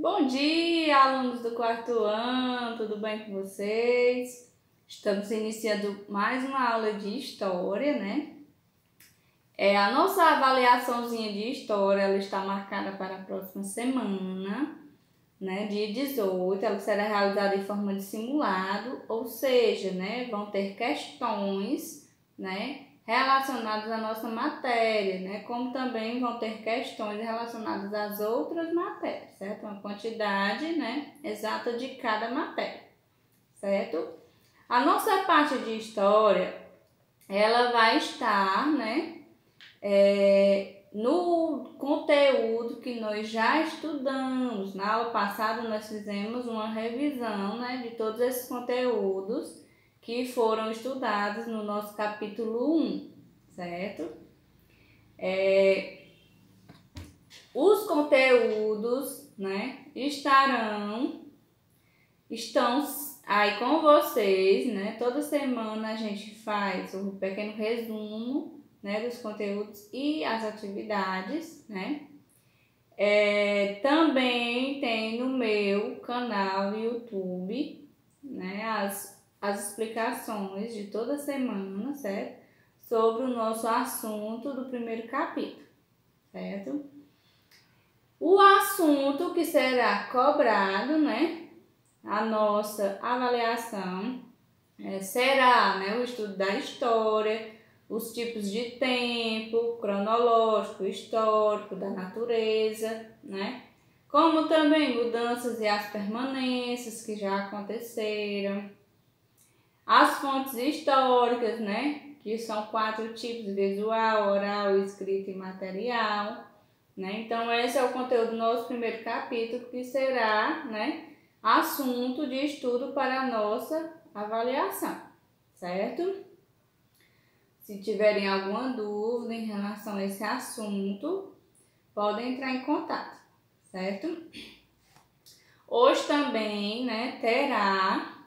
Bom dia, alunos do quarto ano, tudo bem com vocês? Estamos iniciando mais uma aula de história, né? A nossa avaliaçãozinha de história, ela está marcada para a próxima semana, né? Dia 18, ela será realizada em forma de simulado, ou seja, né? Vão ter questões, né? Relacionadas à nossa matéria, né? Como também vão ter questões relacionadas às outras matérias, certo? Uma quantidade, né, exata de cada matéria, certo? A nossa parte de história, ela vai estar, né, no conteúdo que nós já estudamos. Na aula passada nós fizemos uma revisão, né, de todos esses conteúdos que foram estudados no nosso capítulo 1, certo? Os conteúdos, né, estão aí com vocês, né? Toda semana a gente faz um pequeno resumo, né, dos conteúdos e as atividades, né? Também tem no meu canal do YouTube, né, as explicações de toda semana, certo? Sobre o nosso assunto do primeiro capítulo, certo? O assunto que será cobrado, né, a nossa avaliação será, né, o estudo da história, os tipos de tempo, cronológico, histórico, da natureza, né? Como também mudanças e as permanências que já aconteceram. As fontes históricas, né? Que são 4 tipos: visual, oral, escrita e material, né? Então, esse é o conteúdo do nosso primeiro capítulo, que será, né, assunto de estudo para a nossa avaliação, certo? Se tiverem alguma dúvida em relação a esse assunto, podem entrar em contato, certo? Hoje também, né, terá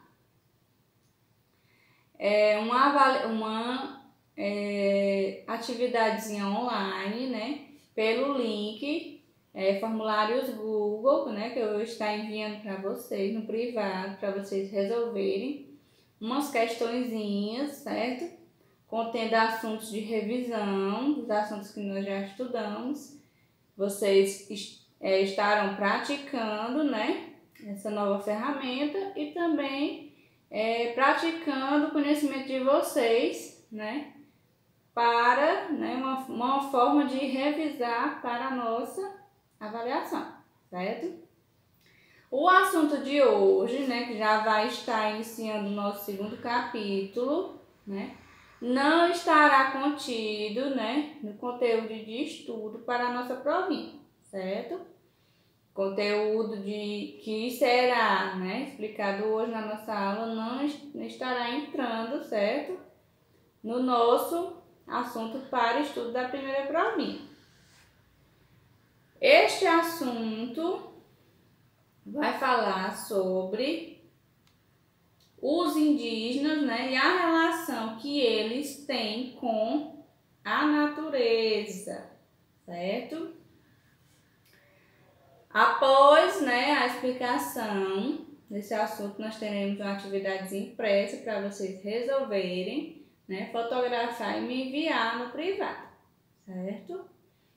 uma atividadezinha online, né, pelo link formulários Google, né, que eu vou estar enviando para vocês no privado, para vocês resolverem umas questõezinhas, certo? Contendo assuntos de revisão, dos assuntos que nós já estudamos. Vocês estarão praticando, né, essa nova ferramenta e também praticando o conhecimento de vocês, né, para, né, uma forma de revisar para a nossa avaliação, certo? O assunto de hoje, né, que já vai estar iniciando o nosso segundo capítulo, né, não estará contido, né, no conteúdo de estudo para a nossa provinha, certo? Conteúdo que será, né, explicado hoje na nossa aula não estará entrando, certo, no nosso assunto para estudo da primeira provinha. Este assunto vai falar sobre os indígenas, né, e a relação que eles têm com a natureza, certo? Após, né, a explicação desse assunto, nós teremos uma atividade impressa para vocês resolverem, né, fotografar e me enviar no privado, certo?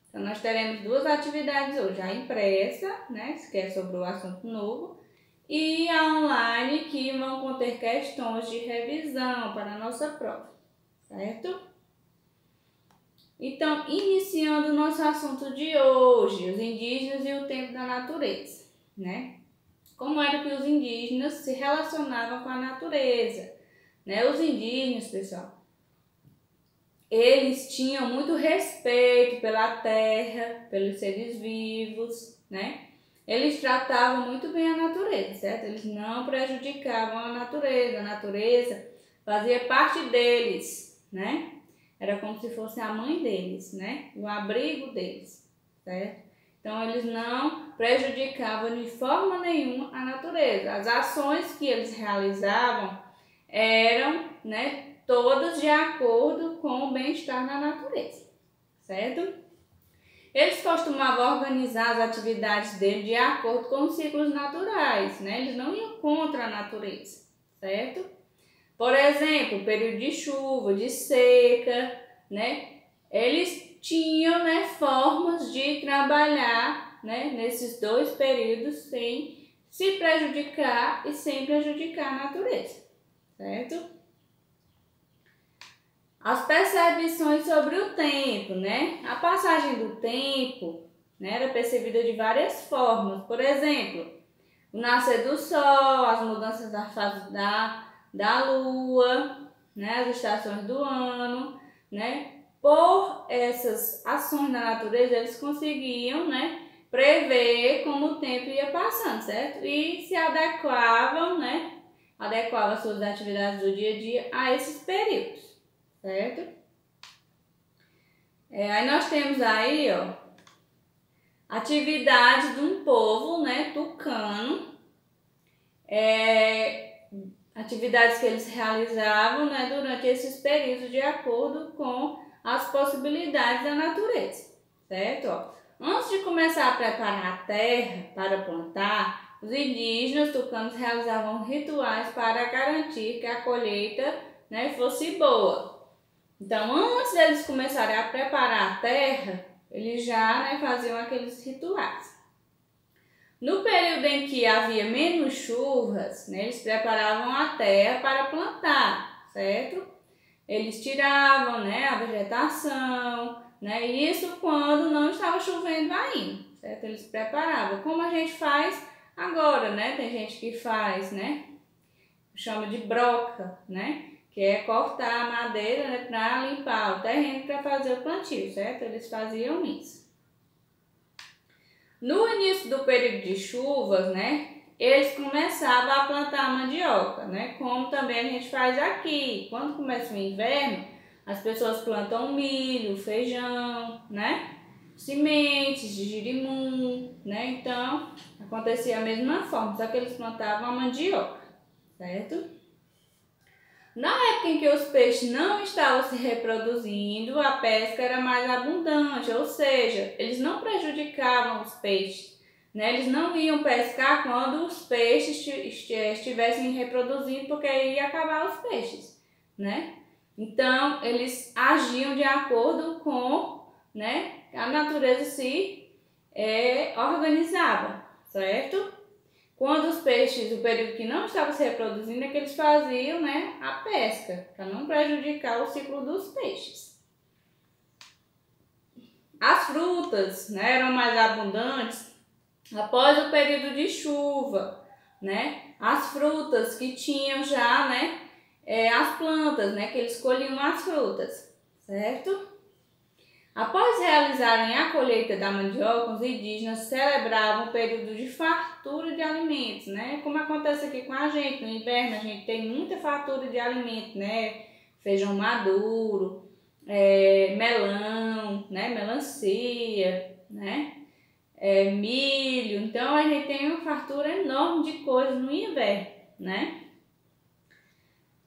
Então, nós teremos 2 atividades hoje: a impressa, né, que é sobre o assunto novo, e a online, que vão conter questões de revisão para a nossa prova, certo? Então, iniciando o nosso assunto de hoje, os indígenas e o tempo da natureza, né? Como era que os indígenas se relacionavam com a natureza, né? Os indígenas, pessoal, eles tinham muito respeito pela terra, pelos seres vivos, né? Eles tratavam muito bem a natureza, certo? Eles não prejudicavam a natureza fazia parte deles, né? Era como se fosse a mãe deles, né? O abrigo deles, certo? Então, eles não prejudicavam de forma nenhuma a natureza. As ações que eles realizavam eram, né, todas de acordo com o bem-estar na natureza, certo? Eles costumavam organizar as atividades dele de acordo com os ciclos naturais, né? Eles não iam contra a natureza, certo? Por exemplo, período de chuva, de seca, né? Eles tinham, né, formas de trabalhar, né, nesses dois períodos sem se prejudicar e sem prejudicar a natureza, certo? As percepções sobre o tempo, né? A passagem do tempo, né, era percebida de várias formas. Por exemplo, o nascer do sol, as mudanças da fase da lua, né, as estações do ano, né? Por essas ações da natureza, eles conseguiam, né, prever como o tempo ia passando, certo? E se adequavam, né? Adequavam as suas atividades do dia a dia a esses períodos, certo? Aí nós temos aí, ó, atividades de um povo, né, tucano, atividades que eles realizavam, né, durante esses períodos de acordo com as possibilidades da natureza, certo? Ó, antes de começar a preparar a terra para plantar, os indígenas tucanos realizavam rituais para garantir que a colheita, né, fosse boa. Então, antes deles começarem a preparar a terra, eles já, né, faziam aqueles rituais. No período em que havia menos chuvas, né, eles preparavam a terra para plantar, certo? Eles tiravam, né, a vegetação, né, isso quando não estava chovendo ainda, certo? Eles preparavam, como a gente faz agora, né? Tem gente que faz, né, chama de broca, né, que é cortar a madeira, né, para limpar o terreno para fazer o plantio, certo? Eles faziam isso. No início do período de chuvas, né, eles começavam a plantar a mandioca, né, como também a gente faz aqui. Quando começa o inverno, as pessoas plantam milho, feijão, né, sementes de girimum, né, então acontecia a mesma forma, só que eles plantavam a mandioca, certo? Na época em que os peixes não estavam se reproduzindo, a pesca era mais abundante, ou seja, eles não prejudicavam os peixes, né? Eles não iam pescar quando os peixes estivessem reproduzindo, porque ia acabar os peixes, né? Então, eles agiam de acordo com, né, a natureza se organizava, certo? Quando os peixes, o período que não estavam se reproduzindo, é que eles faziam, né, a pesca, para não prejudicar o ciclo dos peixes. As frutas, né, eram mais abundantes após o período de chuva, né? As frutas que tinham já, né, as plantas, né, que eles colhiam as frutas, certo? Após realizarem a colheita da mandioca, os indígenas celebravam o período de fartura de alimentos, né? Como acontece aqui com a gente, no inverno a gente tem muita fartura de alimentos, né? Feijão maduro, melão, né? Melancia, né? Milho. Então a gente tem uma fartura enorme de coisas no inverno, né?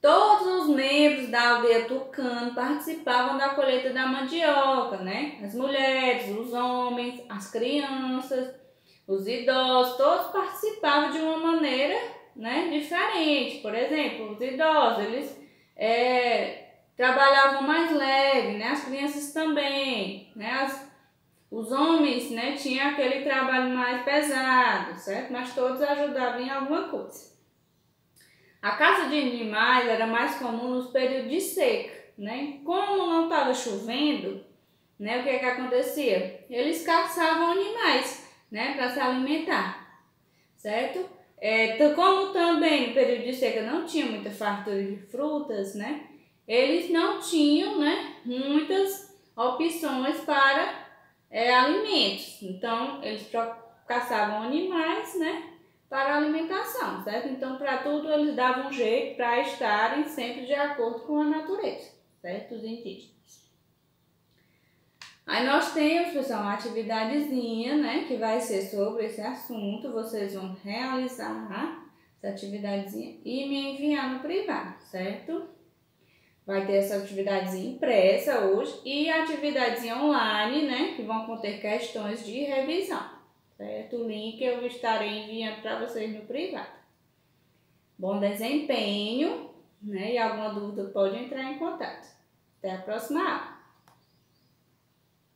Todos os membros da aldeia tucano participavam da colheita da mandioca, né? As mulheres, os homens, as crianças, os idosos, todos participavam de uma maneira, né, diferente. Por exemplo, os idosos, eles trabalhavam mais leve, né? As crianças também, né? Os homens, né, tinham aquele trabalho mais pesado, certo? Mas todos ajudavam em alguma coisa. A caça de animais era mais comum nos períodos de seca, né? Como não estava chovendo, né, o que acontecia? Eles caçavam animais, né, para se alimentar, certo? Como também no período de seca não tinha muita fartura de frutas, né? Eles não tinham, né, muitas opções para alimentos. Então, eles caçavam animais, né, para alimentação, certo? Então, para tudo eles davam um jeito para estarem sempre de acordo com a natureza, certo? Os indígenas. Aí nós temos, pessoal, uma atividadezinha, né, que vai ser sobre esse assunto. Vocês vão realizar essa atividadezinha e me enviar no privado, certo? Vai ter essa atividade impressa hoje e atividades online, né? Que vão conter questões de revisão, certo? O link eu estarei enviando para vocês no privado. Bom desempenho, né? E alguma dúvida pode entrar em contato. Até a próxima aula.